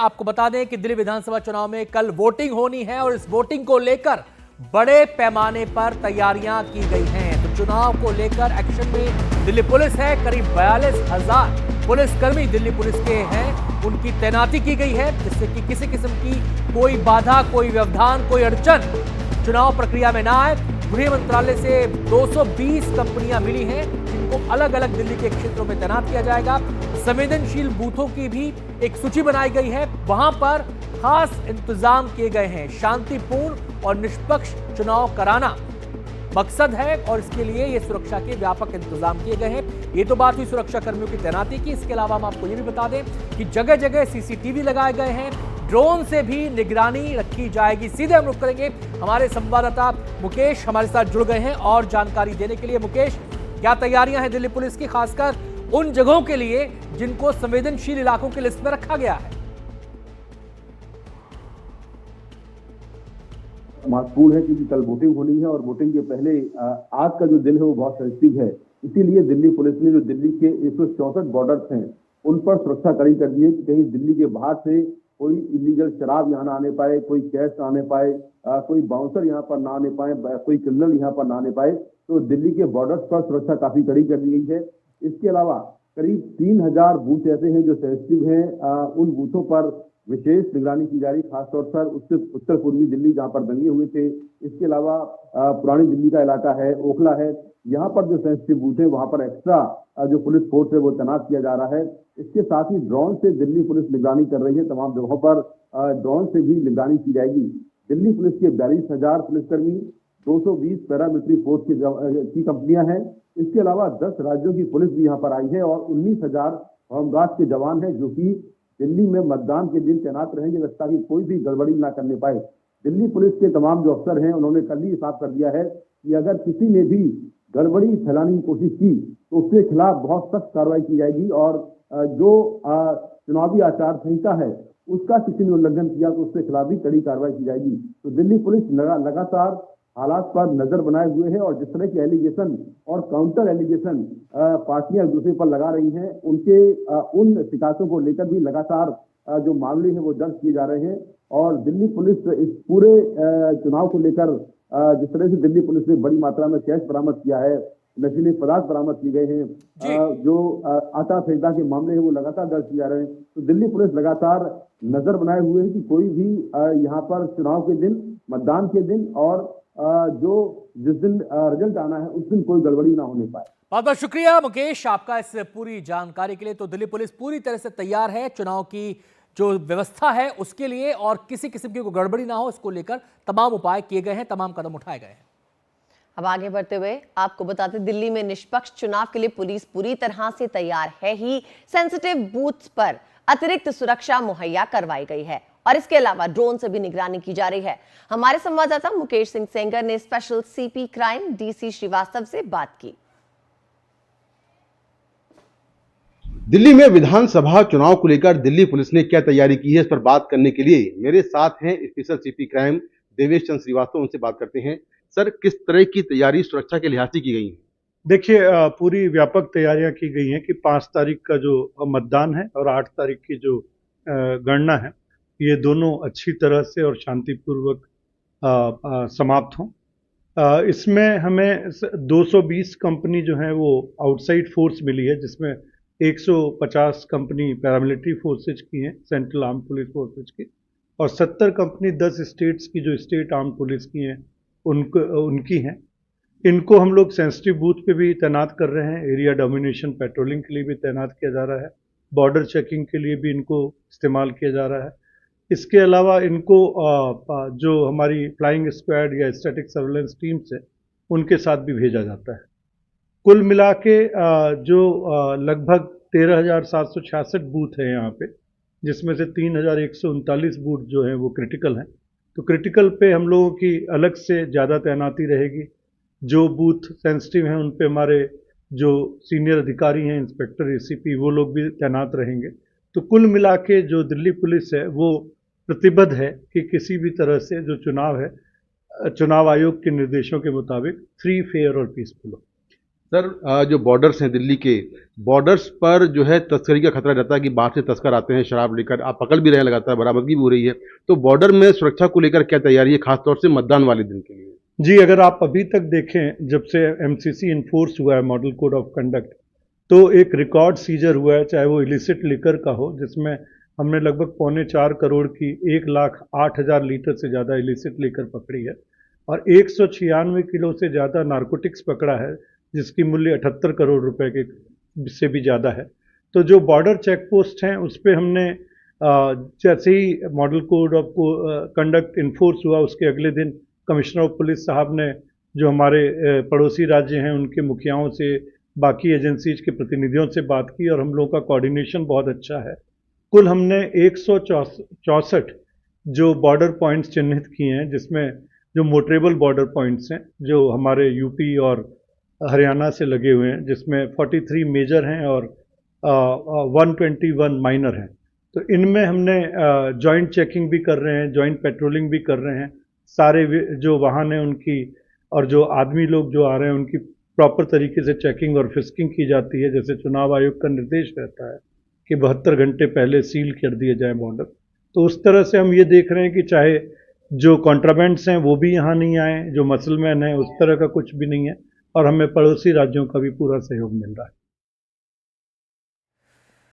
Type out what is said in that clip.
आपको बता दें कि दिल्ली विधानसभा चुनाव में कल वोटिंग होनी है और इस वोटिंग को लेकर बड़े पैमाने पर तैयारियां की गई हैं। तो चुनाव को लेकर एक्शन में दिल्ली पुलिस है। करीब 42,000 पुलिसकर्मी दिल्ली पुलिस के हैं, उनकी तैनाती की गई है, जिससे कि किसी किस्म की कोई बाधा, कोई व्यवधान, कोई अड़चन चुनाव प्रक्रिया में ना आए। गृह मंत्रालय से 220 कंपनियां मिली हैं, जिनको अलग अलग दिल्ली के क्षेत्रों में तैनात किया जाएगा। संवेदनशील बूथों की भी एक सूची बनाई गई है, वहां पर खास इंतजाम किए गए हैं। शांतिपूर्ण और निष्पक्ष चुनाव कराना मकसद है और इसके लिए ये सुरक्षा के व्यापक इंतजाम किए गए हैं। ये तो बात हुई सुरक्षा कर्मियों की तैनाती की। इसके अलावा हम आपको ये भी बता दें कि जगह जगह सीसीटीवी लगाए गए हैं, ड्रोन से भी निगरानी रखी जाएगी। सीधे हम रुक करेंगे, हमारे संवाददाता मुकेश हमारे साथ जुड़ गए हैं और जानकारी देने के लिए। मुकेश, क्या तैयारियां हैं दिल्ली पुलिस की, खासकर उन जगहों के लिए जिनको संवेदनशील इलाकों की लिस्ट में रखा गया है? महत्वपूर्ण है क्योंकि कल वोटिंग होनी है और वोटिंग के पहले आज का जो दिन है वो बहुत सेंसिटिव है। इसीलिए दिल्ली पुलिस ने जो दिल्ली के 164 बॉर्डर्स हैं उन पर सुरक्षा कड़ी कर दी है कि कहीं दिल्ली के बाहर से कोई इलीगल शराब यहाँ ना आने पाए, कोई कैश ना आने पाए, कोई बाउंसर यहाँ पर ना आने पाए, कोई क्रिमिनल यहाँ पर ना आने पाए। तो दिल्ली के बॉर्डर्स पर सुरक्षा काफी कड़ी कर दी गई है। इसके अलावा करीब 3,000 बूथ ऐसे हैं जो सेंसिटिव हैं, उन बूथों पर विशेष निगरानी की जा रही, खासतौर पर उत्तर पूर्वी दिल्ली जहाँ पर दंगे हुए थे। इसके अलावा पुरानी दिल्ली का इलाका है, ओखला है, यहाँ पर जो सेंसिटिव बूथ है वहाँ पर एक्स्ट्रा जो पुलिस फोर्स है वो तैनात किया जा रहा है। इसके साथ ही ड्रोन से दिल्ली पुलिस निगरानी कर रही है, तमाम जगहों पर ड्रोन से भी निगरानी की जाएगी। दिल्ली पुलिस के 42,000 पुलिसकर्मी, 220 पैरामिलिट्री फोर्स की कंपनियां हैं। इसके अलावा 10 राज्यों की पुलिस भी यहाँ पर आई है और 19,000 होमगार्ड के जवान हैं जो कि दिल्ली में मतदान के दिन तैनात रहेंगे ताकि कोई भी गड़बड़ी ना करने पाए। दिल्ली पुलिस के तमाम जो अफसर हैं उन्होंने कल ही साफ कर दिया है कि अगर किसी ने भी गड़बड़ी फैलाने की कोशिश की तो उसके खिलाफ बहुत सख्त कार्रवाई की जाएगी और जो चुनावी आचार संहिता है उसका किसी ने उल्लंघन किया तो उसके खिलाफ भी कड़ी कार्रवाई की जाएगी। तो दिल्ली पुलिस लगातार हालात पर नजर बनाए हुए है और जिस तरह के एलिगेशन और काउंटर एलिगेशन पार्टियां एक दूसरे पर लगा रही हैं, उनके उन शिकायतों को लेकर भी लगातार जो मामले हैं वो दर्ज किए जा रहे हैं। और दिल्ली पुलिस इस पूरे चुनाव को लेकर जिस तरह से दिल्ली पुलिस ने बड़ी मात्रा में कैश बरामद किया है, नशीले पदार्थ बरामद किए गए हैं, जो आचार संहिता के मामले हैं वो लगातार दर्ज किए जा रहे हैं। तो दिल्ली पुलिस लगातार नजर बनाए हुए है कि कोई भी यहाँ पर चुनाव के दिन, मतदान के दिन और जिस दिन रिजल्ट आना है उस दिन कोई गड़बड़ी ना होने पाए। बहुत बहुत शुक्रिया मुकेश आपका इस पूरी जानकारी के लिए। तो दिल्ली पुलिस पूरी तरह से तैयार है चुनाव की जो व्यवस्था है उसके लिए, और किसी किस्म की कोई गड़बड़ी ना हो इसको लेकर तमाम उपाय किए गए हैं, तमाम कदम उठाए गए हैं। अब आगे बढ़ते हुए आपको बताते, दिल्ली में निष्पक्ष चुनाव के लिए पुलिस पूरी तरह से तैयार है ही। सेंसिटिव बूथ्स पर अतिरिक्त सुरक्षा मुहैया करवाई गई है और इसके अलावा ड्रोन से भी निगरानी की जा रही है। हमारे संवाददाता मुकेश सिंह सेंगर ने special CP crime DC Srivastava से बात की। दिल्ली में विधानसभा चुनाव को लेकर दिल्ली पुलिस ने क्या तैयारी की है, इस पर बात करने के लिए मेरे साथ हैं special CP crime Devesh Chandra Srivastava, उनसे बात करते हैं। सर, किस तरह की तैयारी सुरक्षा के लिहाज से की गई है? देखिए, पूरी व्यापक तैयारियां की गई हैं कि 5 तारीख का जो मतदान है और 8 तारीख की जो गणना है, ये दोनों अच्छी तरह से और शांतिपूर्वक समाप्त हों। इसमें हमें 220 कंपनी जो है वो आउटसाइड फोर्स मिली है, जिसमें 150 कंपनी पैरामिलिट्री फोर्सेज की हैं, सेंट्रल आर्म पुलिस फोर्सेज की, और 70 कंपनी 10 स्टेट्स की जो स्टेट आर्म पुलिस की हैं उनकी हैं। इनको हम लोग सेंसिटिव बूथ पे भी तैनात कर रहे हैं, एरिया डोमिनेशन पेट्रोलिंग के लिए भी तैनात किया जा रहा है, बॉर्डर चेकिंग के लिए भी इनको इस्तेमाल किया जा रहा है। इसके अलावा इनको जो हमारी फ्लाइंग स्क्वाड या स्टैटिक सर्वेलेंस टीम्स है उनके साथ भी भेजा जाता है। कुल मिला के जो लगभग 13,766 बूथ हैं यहाँ पे, जिसमें से 3,139 बूथ जो हैं वो क्रिटिकल हैं। तो क्रिटिकल पे हम लोगों की अलग से ज़्यादा तैनाती रहेगी। जो बूथ सेंसिटिव हैं उन पे हमारे जो सीनियर अधिकारी हैं, इंस्पेक्टर, एसीपी, वो लोग भी तैनात रहेंगे। तो कुल मिला के जो दिल्ली पुलिस है वो प्रतिबद्ध है कि किसी भी तरह से जो चुनाव है, चुनाव आयोग के निर्देशों के मुताबिक फ्री, फेयर और पीसफुल हो। सर जो बॉर्डर्स हैं दिल्ली के, बॉर्डर्स पर जो है तस्करी का खतरा रहता है कि बाहर से तस्कर आते हैं शराब लेकर, आप पकड़ भी रहे हैं लगातार, बरामदगी भी हो रही है, तो बॉर्डर में सुरक्षा को लेकर क्या तैयारी है, खासतौर से मतदान वाले दिन के लिए? जी, अगर आप अभी तक देखें, जब से एमसीसी इन्फोर्स हुआ है, मॉडल कोड ऑफ कंडक्ट, तो एक रिकॉर्ड सीजर हुआ है, चाहे वो इलिसिट लिकर का हो, जिसमें हमने लगभग 3.25 करोड़ की 1,08,000 लीटर से ज़्यादा इलिसिट लिकर पकड़ी है और 196 किलो से ज़्यादा नारकोटिक्स पकड़ा है, जिसकी मूल्य 78 करोड़ रुपए के से भी ज़्यादा है। तो जो बॉर्डर चेक पोस्ट हैं, उस पर हमने जैसे ही model code of conduct enforce हुआ, उसके अगले दिन कमिश्नर ऑफ पुलिस साहब ने जो हमारे पड़ोसी राज्य हैं उनके मुखियाओं से, बाकी एजेंसीज के प्रतिनिधियों से बात की और हम लोगों का कोऑर्डिनेशन बहुत अच्छा है। कुल हमने 164 जो बॉर्डर पॉइंट्स चिन्हित किए हैं, जिसमें जो मोटरेबल बॉर्डर पॉइंट्स हैं जो हमारे यूपी और हरियाणा से लगे हुए हैं, जिसमें 43 मेजर हैं और 121 माइनर हैं। तो इनमें हमने जॉइंट चेकिंग भी कर रहे हैं, जॉइंट पेट्रोलिंग भी कर रहे हैं, सारे जो वाहन हैं उनकी और जो आदमी लोग जो आ रहे हैं उनकी प्रॉपर तरीके से चेकिंग और फिस्किंग की जाती है। जैसे चुनाव आयोग का निर्देश रहता है कि 72 घंटे पहले सील कर दिए जाए बॉर्डर, तो उस तरह से हम ये देख रहे हैं कि चाहे जो कॉन्ट्राबैंड्स हैं वो भी यहाँ नहीं आए, जो मसलमैन हैं उस तरह का कुछ भी नहीं है और हमें पड़ोसी राज्यों का भी पूरा सहयोग मिल रहा है।